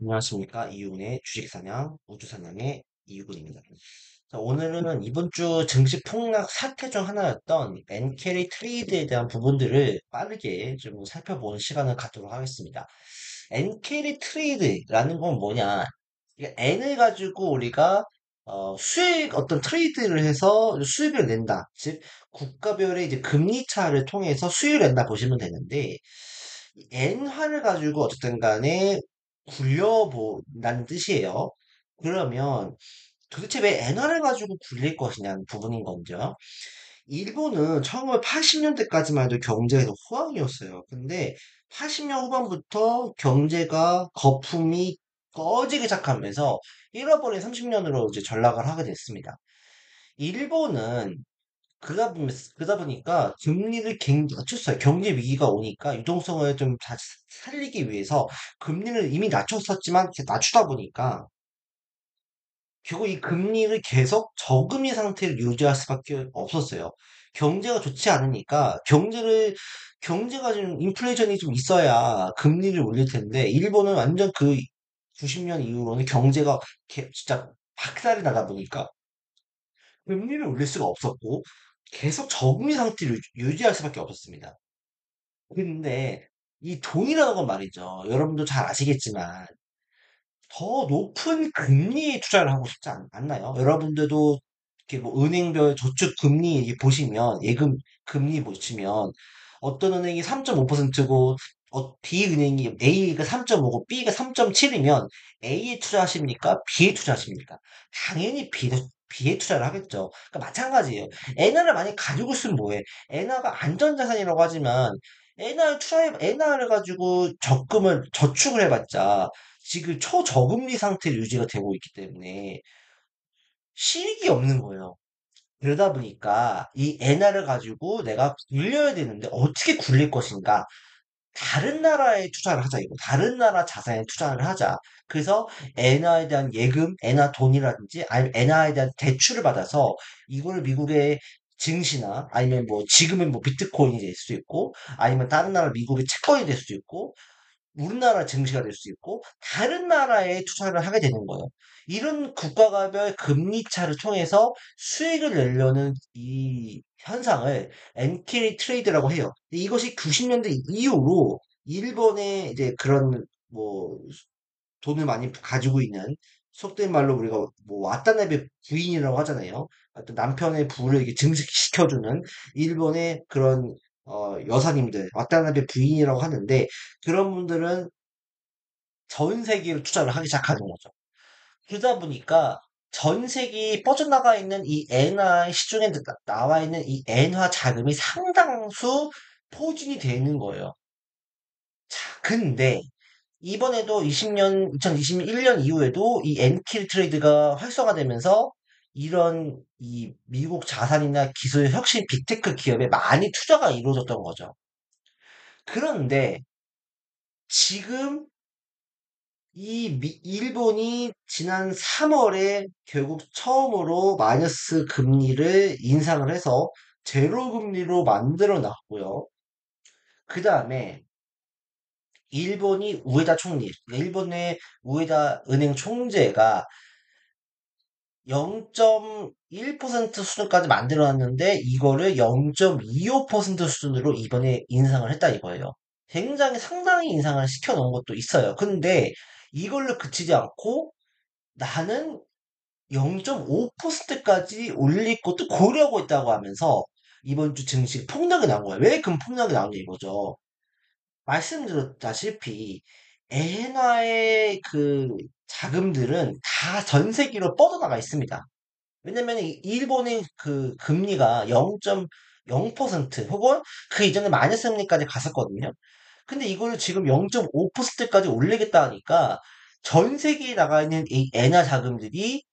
안녕하십니까. 이윤의 주식사냥, 우주사냥의 이유근입니다. 자, 오늘은 이번 주 증시 폭락 사태 중 하나였던 엔캐리 트레이드에 대한 부분들을 빠르게 좀 살펴보는 시간을 갖도록 하겠습니다. 엔캐리 트레이드라는 건 뭐냐? 이게 N을 가지고 우리가 수익 어떤 트레이드를 해서 수익을 낸다. 즉 국가별의 이제 금리 차를 통해서 수익을 낸다 보시면 되는데 이 N화를 가지고 어쨌든 간에 굴려본다는 뜻이에요. 그러면 도대체 왜 엔화를 가지고 굴릴 것이냐는 부분인 건죠. 일본은 1980년대까지만 해도 경제가 호황이었어요. 근데 80년 후반부터 경제가 거품이 꺼지기 시작하면서 잃어버린 30년으로 이제 전락을 하게 됐습니다. 일본은 그러다 보니까 금리를 굉장히 낮췄어요. 경제 위기가 오니까 유동성을 좀 살리기 위해서 금리를 이미 낮췄었지만 이렇게 낮추다 보니까 결국 이 금리를 계속 저금리 상태를 유지할 수밖에 없었어요. 경제가 좋지 않으니까 경제가 좀 인플레이션이 좀 있어야 금리를 올릴 텐데 일본은 완전 그 90년 이후로는 경제가 진짜 박살이 나다 보니까 금리를 올릴 수가 없었고 계속 저금리 상태를 유지할 수밖에 없었습니다. 근데 이 돈이라는 건 말이죠. 여러분도 잘 아시겠지만 더 높은 금리에 투자를 하고 싶지 않나요? 여러분들도 이렇게 뭐 은행별 저축 금리 이렇게 보시면 예금 금리 보시면 어떤 은행이 3.5%고 B 은행이 A가 3.5고 B가 3.7이면 A에 투자하십니까? B에 투자하십니까? 당연히 B에 투자를 하겠죠. 그러니까 마찬가지예요. 엔화를 많이 가지고 있으면 뭐해? 엔화가 안전자산이라고 하지만 엔화를 가지고 적금을 저축을 해봤자 지금 초저금리 상태로 유지가 되고 있기 때문에 실익이 없는 거예요. 그러다 보니까 이 엔화를 가지고 내가 굴려야 되는데 어떻게 굴릴 것인가? 다른 나라에 투자를 하자 이거. 다른 나라 자산에 투자를 하자. 그래서 엔화에 대한 예금, 엔화 돈이라든지 아니면 엔화에 대한 대출을 받아서 이걸 미국의 증시나 아니면 뭐 지금은 뭐 비트코인이 될 수도 있고 아니면 다른 나라 미국의 채권이 될 수도 있고 우리나라 증시가 될 수 있고 다른 나라에 투자를 하게 되는 거예요. 이런 국가가별 금리 차를 통해서 수익을 내려는 이 현상을 엔캐리 트레이드라고 해요. 이것이 90년대 이후로 일본의 이제 그런 뭐 돈을 많이 가지고 있는 속된 말로 우리가 뭐 와타나베 부인이라고 하잖아요. 어떤 남편의 부를 이렇게 증식시켜주는 일본의 그런 여사님들 와타나베 부인이라고 하는데 그런 분들은 전 세계로 투자를 하기 시작하는 거죠. 그러다 보니까 전 세계에 뻗어나가 있는 이 엔화 시중에 나와 있는 이 엔화 자금이 상당수 포진이 되는 거예요. 자, 근데 이번에도 2021년 이후에도 이 엔킬 트레이드가 활성화되면서 이런 이 미국 자산이나 기술 혁신 빅테크 기업에 많이 투자가 이루어졌던 거죠. 그런데 지금 일본이 지난 3월에 결국 처음으로 마이너스 금리를 인상을 해서 제로 금리로 만들어 놨고요. 그 다음에 일본의 우에다 은행 총재가 0.1% 수준까지 만들어 놨는데 이거를 0.25% 수준으로 이번에 인상을 했다 이거예요. 굉장히 상당히 인상을 시켜 놓은 것도 있어요. 근데 이걸로 그치지 않고 나는 0.5%까지 올릴 것도 고려하고 있다고 하면서 이번 주 증시 폭락이 나온 거예요. 왜 금 폭락이 나오냐 이거죠. 말씀드렸다시피 엔화의 그 자금들은 다 전 세계로 뻗어나가 있습니다. 왜냐면 일본의 그 금리가 0.0% 혹은 그 이전에 마이너스 금리까지 갔었거든요. 근데 이거를 지금 0.5%까지 올리겠다 하니까 전 세계에 나가 있는 이 엔화 자금들이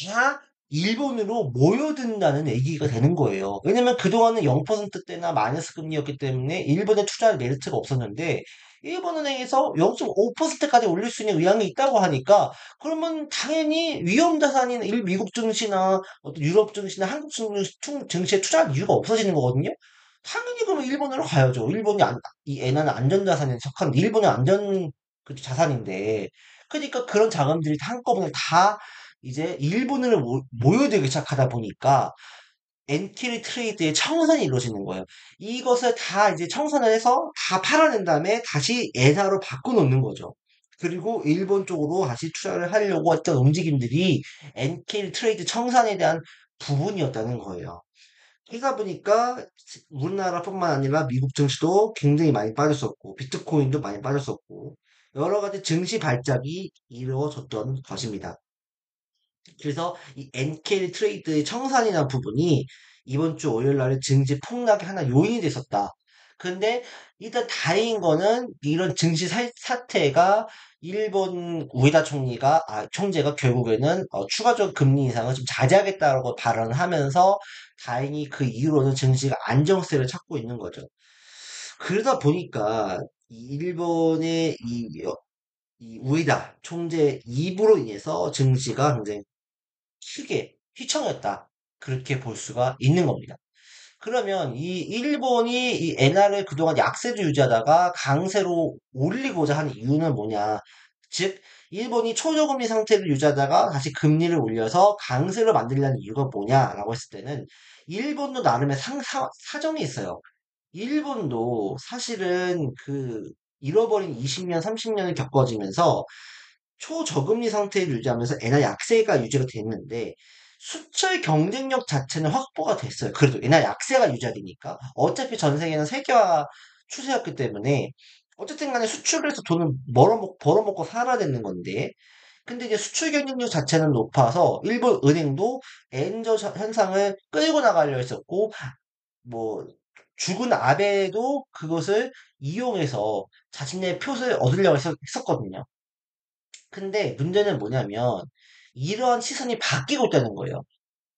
다 일본으로 모여든다는 얘기가 되는 거예요. 왜냐면 그동안은 0%대나 마이너스 금리였기 때문에 일본에 투자할 메리트가 없었는데 일본은행에서 0.5%까지 올릴 수 있는 의향이 있다고 하니까 그러면 당연히 위험 자산인 미국 증시나 어떤 유럽 증시나 한국 증시에 투자할 이유가 없어지는 거거든요. 당연히 그러면 일본으로 가야죠. 이 엔화는 안전자산에 속한 일본의 그 자산인데. 그러니까 그런 자금들이 한꺼번에 다 이제 일본으로 모여들기 시작하다 보니까 엔키리 트레이드의 청산이 이루어지는 거예요. 이것을 다 이제 청산을 해서 다 팔아낸 다음에 다시 엔화로 바꿔놓는 거죠. 그리고 일본 쪽으로 다시 투자를 하려고 했던 움직임들이 엔키리 트레이드 청산에 대한 부분이었다는 거예요. 그러다 보니까 우리나라뿐만 아니라 미국 증시도 굉장히 많이 빠졌었고, 비트코인도 많이 빠졌었고, 여러 가지 증시 발작이 이루어졌던 것입니다. 그래서 이 NK 트레이드의 청산이라는 부분이 이번 주 월요일 날에 증시 폭락의 하나 요인이 됐었다. 근데 일단 다행인 거는 이런 증시 사태가 일본 우에다 총재가 결국에는 추가적 금리 인상을 좀 자제하겠다고 발언하면서 다행히 그 이후로는 증시가 안정세를 찾고 있는 거죠. 그러다 보니까 이 일본의 이 우에다 총재 입으로 인해서 증시가 굉장히 크게 휘청였다. 그렇게 볼 수가 있는 겁니다. 그러면 이 일본이 이 엔화를 그동안 약세로 유지하다가 강세로 올리고자 하는 이유는 뭐냐? 즉, 일본이 초저금리 상태를 유지하다가 다시 금리를 올려서 강세로 만들려는 이유가 뭐냐라고 했을 때는 일본도 나름의 사정이 있어요. 일본도 사실은 그 잃어버린 20년, 30년을 겪어지면서 초저금리 상태를 유지하면서 엔화 약세가 유지가 됐는데 수출 경쟁력 자체는 확보가 됐어요. 그래도 엔화 약세가 유지가 되니까 어차피 전 세계는 세계화 추세였기 때문에 어쨌든 간에 수출을 해서 돈을 벌어먹고 살아야 되는 건데 근데 이제 수출 경쟁력 자체는 높아서 일본 은행도 엔저 현상을 끌고 나가려 했었고 뭐 죽은 아베도 그것을 이용해서 자신의 표를 얻으려고 했었거든요. 근데 문제는 뭐냐면 이러한 시선이 바뀌고 있다는 거예요.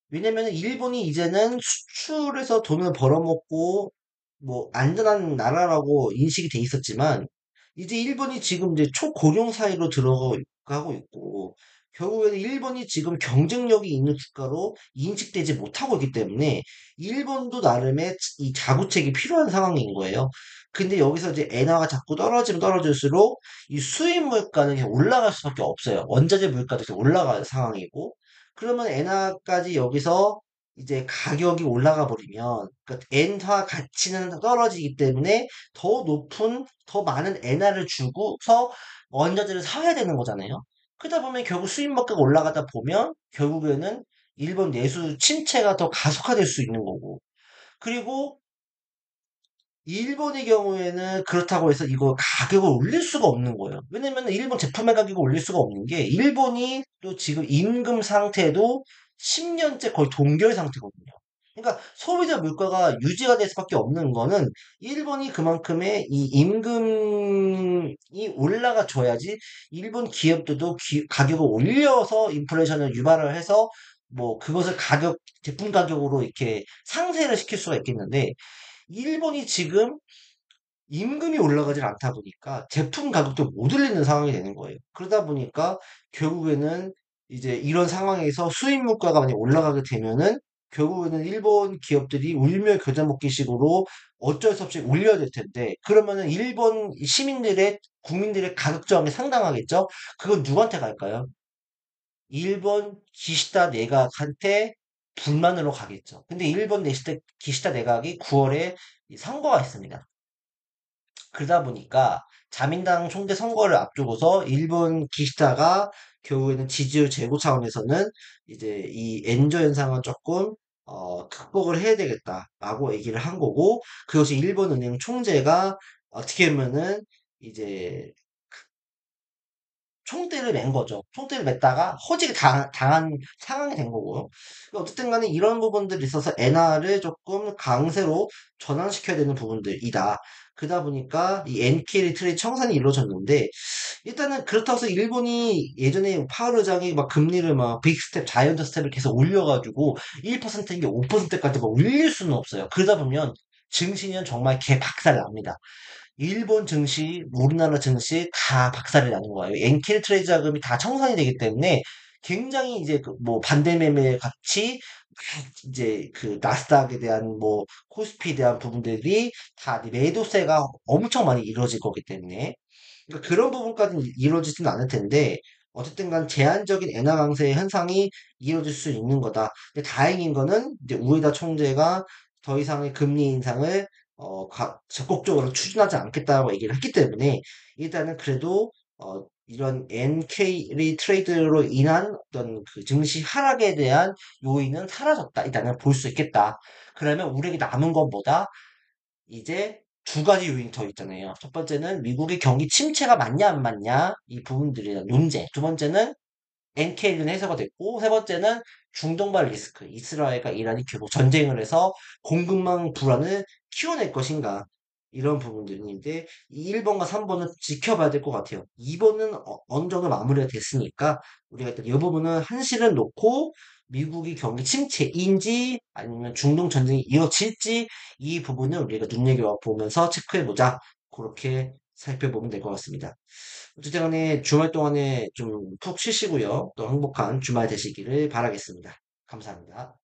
왜냐면 일본이 이제는 수출해서 돈을 벌어먹고 뭐 안전한 나라라고 인식이 돼 있었지만 이제 일본이 지금 이제 초고령 사회로 들어가고 있고 결국에는 일본이 지금 경쟁력이 있는 국가로 인식되지 못하고 있기 때문에 일본도 나름의 이 자구책이 필요한 상황인 거예요. 근데 여기서 이제 엔화가 자꾸 떨어지면 떨어질수록 이 수입 물가는 그냥 올라갈 수밖에 없어요. 원자재 물가도 계속 올라가는 상황이고 그러면 엔화까지 여기서 이제 가격이 올라가 버리면 그러니까 엔화 가치는 떨어지기 때문에 더 많은 엔화를 주고서 원자재를 사야 되는 거잖아요. 그러다 보면 결국 수입 물가가 올라가다 보면 결국에는 일본 내수 침체가 더 가속화될 수 있는 거고. 그리고 일본의 경우에는 그렇다고 해서 이거 가격을 올릴 수가 없는 거예요. 왜냐면 일본 제품의 가격을 올릴 수가 없는 게 일본이 또 지금 임금 상태도 10년째 거의 동결 상태거든요. 그러니까 소비자 물가가 유지가 될 수밖에 없는 거는 일본이 그만큼의 이 임금이 올라가 줘야지 일본 기업들도 가격을 올려서 인플레이션을 유발을 해서 뭐 그것을 제품 가격으로 이렇게 상쇄를 시킬 수가 있겠는데 일본이 지금 임금이 올라가질 않다 보니까 제품 가격도 못 올리는 상황이 되는 거예요. 그러다 보니까 결국에는 이제 이런 상황에서 수입 물가가 많이 올라가게 되면은 결국에는 일본 기업들이 울며 겨자 먹기식으로 어쩔 수 없이 올려야 될 텐데 그러면은 일본 국민들의 가격 저항이 상당하겠죠? 그건 누구한테 갈까요? 일본 기시다 내각한테 불만으로 가겠죠. 근데 일본 기시다 내각이 9월에 선거가 있습니다. 그러다 보니까 자민당 총재 선거를 앞두고서 일본 기시다가 결국에는 지지율 제고 차원에서는 이제 이 엔저 현상은 조금 극복을 해야 되겠다라고 얘기를 한 거고 그것이 일본은행 총재가 어떻게 보면은 이제 총대를 맨 거죠. 총대를 맸다가 허직을 당한 상황이 된 거고요. 어쨌든 간에 이런 부분들이 있어서 엔화를 조금 강세로 전환시켜야 되는 부분들이다. 그러다 보니까 이 NK리 트레이 청산이 이루어졌는데 일단은 그렇다고 해서 일본이 예전에 파월 의장이 막 금리를 막 빅스텝, 자이언트 스텝을 계속 올려가지고 1%인 게 5%까지 막 올릴 수는 없어요. 그러다 보면 증시는 정말 개박살 납니다. 일본 증시, 우리나라 증시 다 박살이 나는 거예요. 엔킬 트레이 자금이 다 청산이 되기 때문에 굉장히 이제 그뭐 반대매매 같이 이제 그 나스닥에 대한 뭐 코스피에 대한 부분들이 다 매도세가 엄청 많이 이루어질 거기 때문에 그러니까 그런 부분까지는 이루어지지는 않을 텐데 어쨌든 간 제한적인 엔화 강세 현상이 이루어질 수 있는 거다. 근데 다행인 거는 이제 우에다 총재가 더 이상의 금리 인상을 적극적으로 추진하지 않겠다고 얘기를 했기 때문에 일단은 그래도 이런 NK 트레이드로 인한 어떤 그 증시 하락에 대한 요인은 사라졌다. 일단은 볼 수 있겠다. 그러면 우리에게 남은 것보다 이제 두 가지 요인이 더 있잖아요. 첫 번째는 미국의 경기 침체가 맞냐 안 맞냐 이 부분들에 대한 논제. 두 번째는 NK는 해소가 됐고 세 번째는 중동발 리스크. 이스라엘과 이란이 결국 전쟁을 해서 공급망 불안을 키워낼 것인가. 이런 부분들인데 이 1번과 3번은 지켜봐야 될 것 같아요. 2번은 어느 정도 마무리가 됐으니까 우리가 일단 이 부분은 한시를 놓고 미국이 경기 침체인지 아니면 중동 전쟁이 이어질지 이 부분을 우리가 눈여겨보면서 체크해보자. 그렇게 살펴보면 될 것 같습니다. 어쨌든 간에 주말 동안에 좀 푹 쉬시고요. 또 행복한 주말 되시기를 바라겠습니다. 감사합니다.